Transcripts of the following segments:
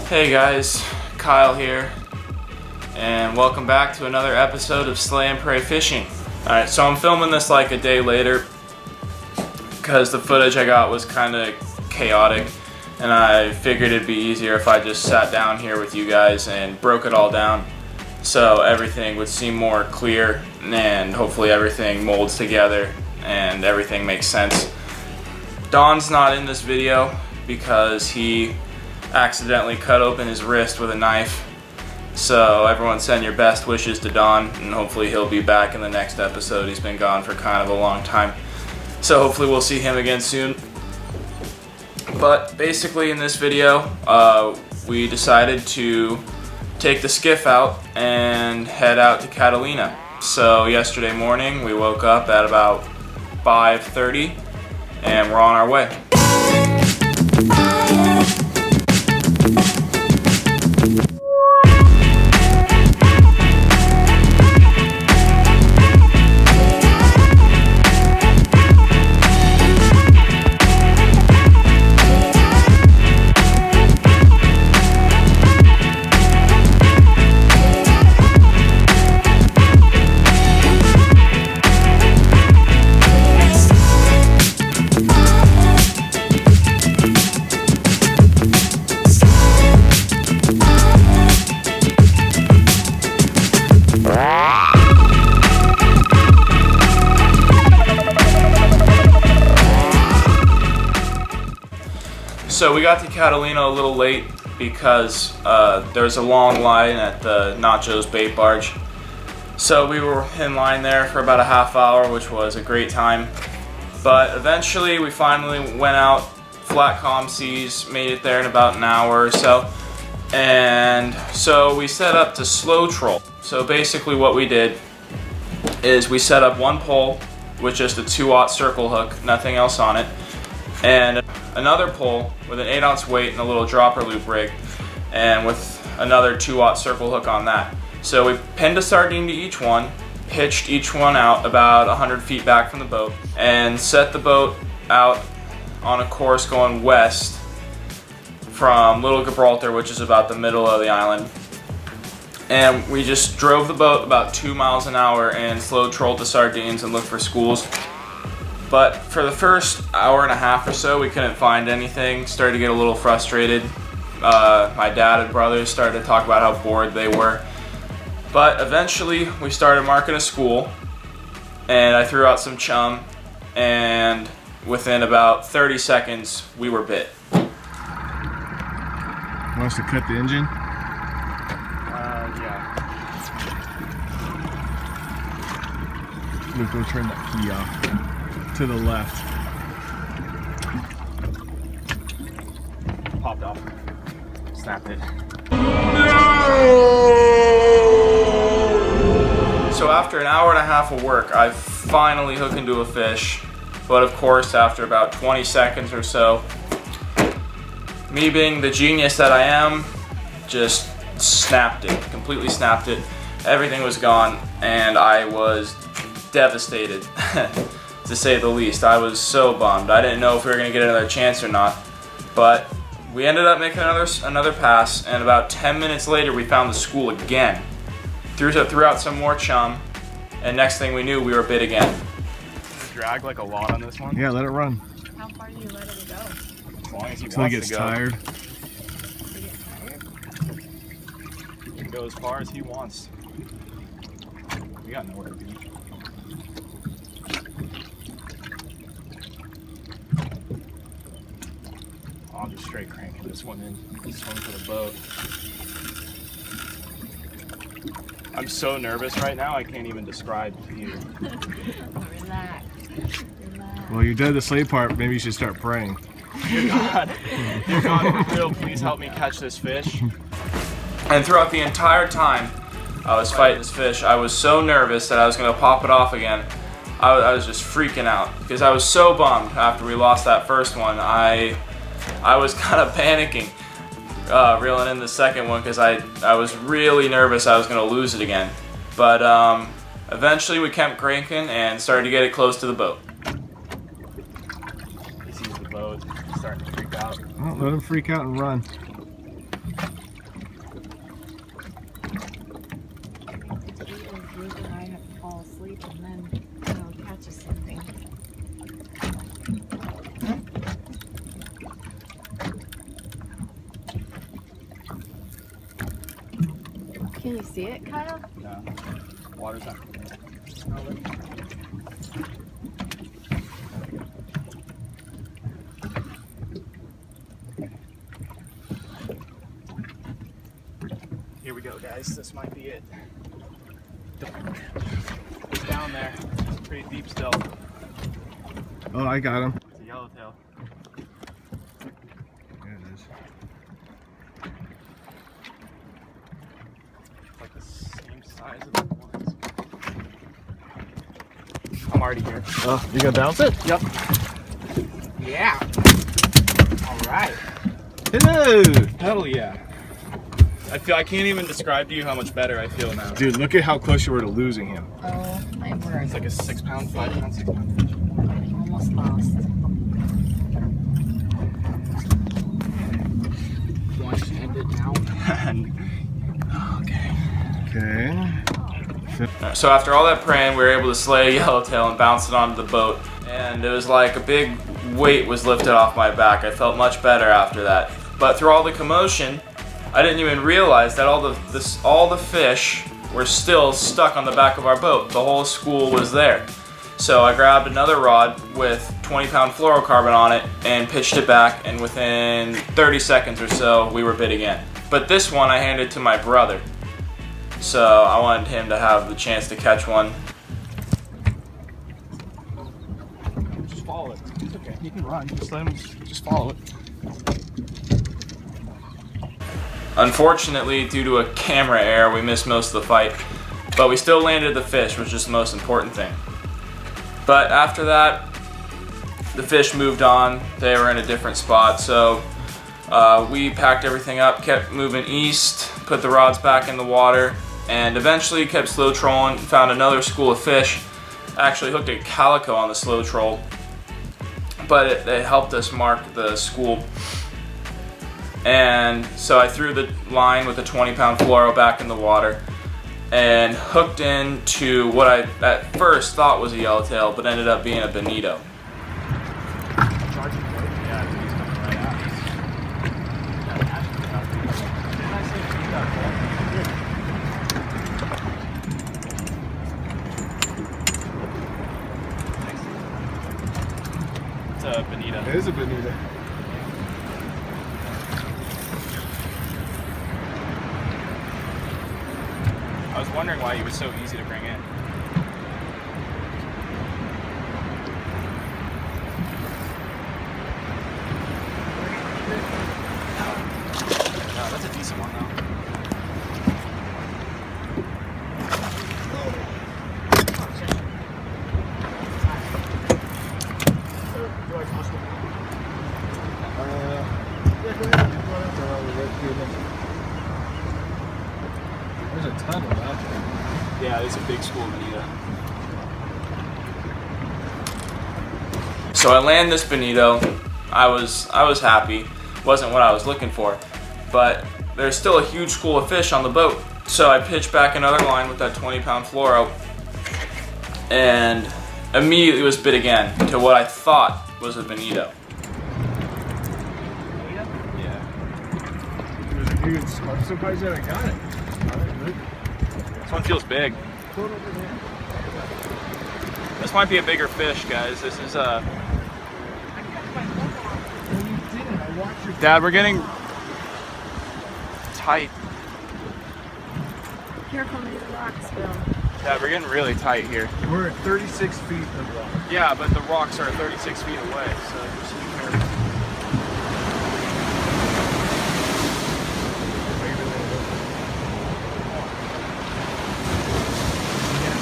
Hey guys, Kyle here, and welcome back to another episode of Slay and Pray Fishing. Alright, so I'm filming this like a day later because the footage I got was kind of chaotic, and I figured it'd be easier if I just sat down here with you guys and broke it all down so everything would seem more clear and hopefully everything molds together and everything makes sense. Don's not in this video because he accidentally cut open his wrist with a knife. So everyone send your best wishes to Don, and hopefully he'll be back in the next episode. He's been gone for kind of a long time. So hopefully we'll see him again soon. But basically in this video, we decided to take the skiff out and head out to Catalina. So yesterday morning we woke up at about 5:30 and we're on our way. So we got to Catalina a little late because there's a long line at the Nacho's bait barge. So we were in line there for about a half hour, which was a great time. But eventually we finally went out, flat calm seas, made it there in about an hour or so. And so we set up to slow troll. So basically what we did is we set up one pole with just a 2-aught circle hook, nothing else on it, and another pole with an 8-ounce weight and a little dropper loop rig, and with another 2-aught circle hook on that. So we pinned a sardine to each one, pitched each one out about 100 feet back from the boat, and set the boat out on a course going west from Little Gibraltar, which is about the middle of the island. And we just drove the boat about 2 miles an hour and slow trolled the sardines and looked for schools. But for the first hour and a half or so, we couldn't find anything. Started to get a little frustrated. My dad and brothers started to talk about how bored they were. But eventually, we started marking a school, and I threw out some chum, and within about 30 seconds, we were bit. Want us to cut the engine? Yeah. Luke, go turn that key off. To the left. Popped off. Snapped it. So after an hour and a half of work, I finally hooked into a fish. But of course, after about 20 seconds or so, me being the genius that I am, just snapped it. Completely snapped it. Everything was gone, and I was devastated. To say the least. I was so bummed. I didn't know if we were going to get another chance or not, but we ended up making another pass, and about 10 minutes later we found the school again. Threw out some more chum, and next thing we knew, we were bit again. Drag like a lot on this one? Yeah, let it run. How far do you let it go? As long as he Until he gets tired. You get tired? He can go as far as he wants. We got nowhere to be. I'll just straight crank this one in. This one for the boat. I'm so nervous right now, I can't even describe to you. Relax. Relax. Well, you did the slave part. Maybe you should start praying. Dear God, for real, please help me catch this fish. And throughout the entire time I was fighting this fish, I was so nervous that I was going to pop it off again. I was just freaking out because I was so bummed after we lost that first one. I was kind of panicking, reeling in the second one because I was really nervous I was going to lose it again. But eventually we kept cranking and started to get it close to the boat. He sees the boat, he's starting to freak out. Well, let him freak out and run. Can you see it, Kyle? No. Water's not. Here we go, guys. This might be it. It's down there. It's pretty deep still. Oh, I got him. It's a yellowtail. There it is. Like the same size of the ones. I'm already here. Oh, you gonna bounce it? Yep. Yeah. All right. Hello! Hell yeah. I can't even describe to you how much better I feel now. Dude, look at how close you were to losing him. Oh, my word. It's like a 6 pound, 5 pound, 6 pound fish. Almost lost. Want to end it now? Okay. Okay. So after all that praying, we were able to slay a yellowtail and bounce it onto the boat. And it was like a big weight was lifted off my back. I felt much better after that. But through all the commotion, I didn't even realize that all the fish were still stuck on the back of our boat. The whole school was there. So I grabbed another rod with 20-pound fluorocarbon on it and pitched it back, and within 30 seconds or so, we were bit again. But this one I handed to my brother. So I wanted him to have the chance to catch one. Just follow it. It's okay. You can run. Just let him. Just follow it. Unfortunately, due to a camera error, we missed most of the fight, but we still landed the fish, which is the most important thing. But after that, the fish moved on. They were in a different spot, so we packed everything up, kept moving east, put the rods back in the water, and eventually kept slow trolling, found another school of fish. Actually hooked a calico on the slow troll, but it helped us mark the school. And so I threw the line with a 20-pound fluoro back in the water and hooked into what I at first thought was a yellowtail, but ended up being a bonito. It's a bonito. It is a bonito. I was wondering why he was so easy to bring in. No, that's a decent one though. There's a ton of out there. Yeah, it's a big school bonito. So I land this bonito. I was happy. Wasn't what I was looking for, but there's still a huge school of fish on the boat. So I pitched back another line with that 20-pound fluoro, and immediately was bit again to what I thought was a bonito. Yeah. Dude, I'm surprised that I got it. This one feels big. This might be a bigger fish, guys. This is Dad, we're getting tight. Careful of the rocks, Bill. Dad, we're getting really tight here. We're at 36 feet of rock. Yeah, but the rocks are 36 feet away, so just be careful.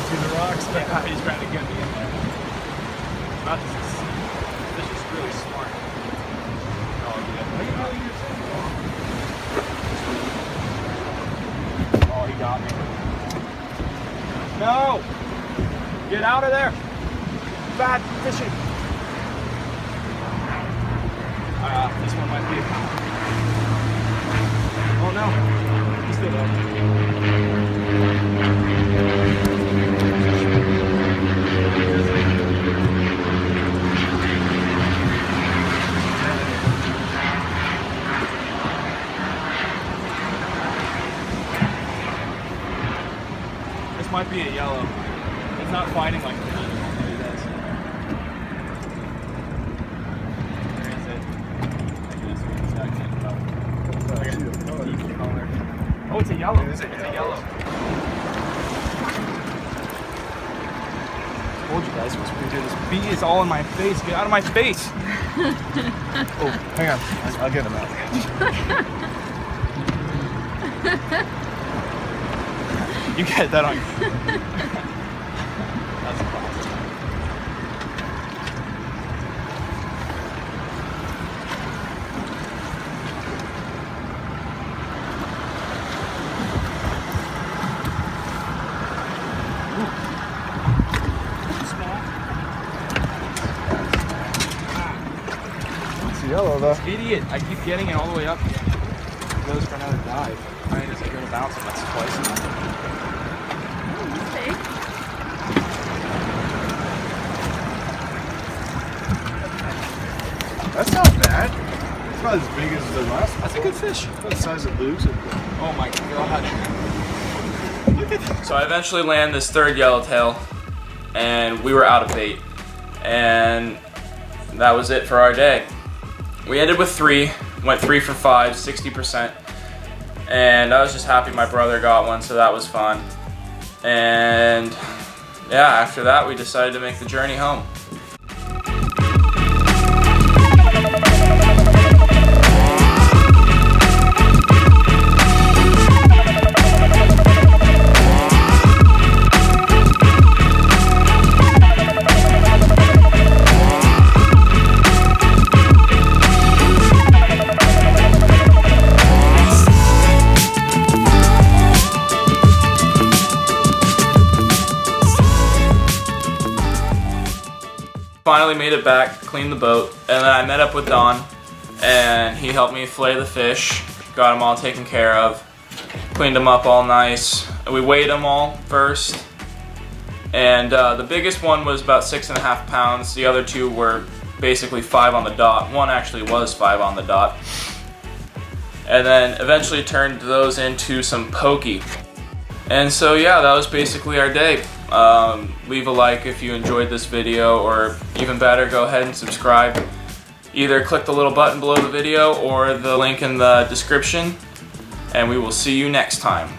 To the rocks. Yeah, he's trying to get me in there. Not just this is really smart. Oh, yeah. Oh, he got me. No! Get out of there! Bad fishing! This one might be a pound. Oh no! He's still there. might be a yellow. It's not fighting like the other one that it does. Where is it? I guess we can second. Oh, it's a yellow. It's a yellow. I told you guys it was pretty good. This bee is all in my face. Get out of my face. Oh, hang on. I'll get him out. You get that on your That's classic. It's a yellow though. Idiot! I keep getting it all the way up here. It goes for another dive. I mean, it's like going to bounce and that's twice enough. That's not bad. It's not as big as the last one. That's a good fish. About the size of Luke's. Oh my god. Look at that. So I eventually land this third yellowtail, and we were out of bait. And that was it for our day. We ended with 3, went 3 for 5, 60%. And I was just happy my brother got one, so that was fun. And yeah, after that we decided to make the journey home. Finally made it back, cleaned the boat, and then I met up with Don, and he helped me fillet the fish, got them all taken care of, cleaned them up all nice. We weighed them all first, and the biggest one was about 6.5 pounds. The other 2 were basically 5 on the dot. One actually was 5 on the dot. And then eventually turned those into some pokey. And so yeah, that was basically our day. Leave a like if you enjoyed this video, or even better, go ahead and subscribe. Either click the little button below the video or the link in the description, and we will see you next time.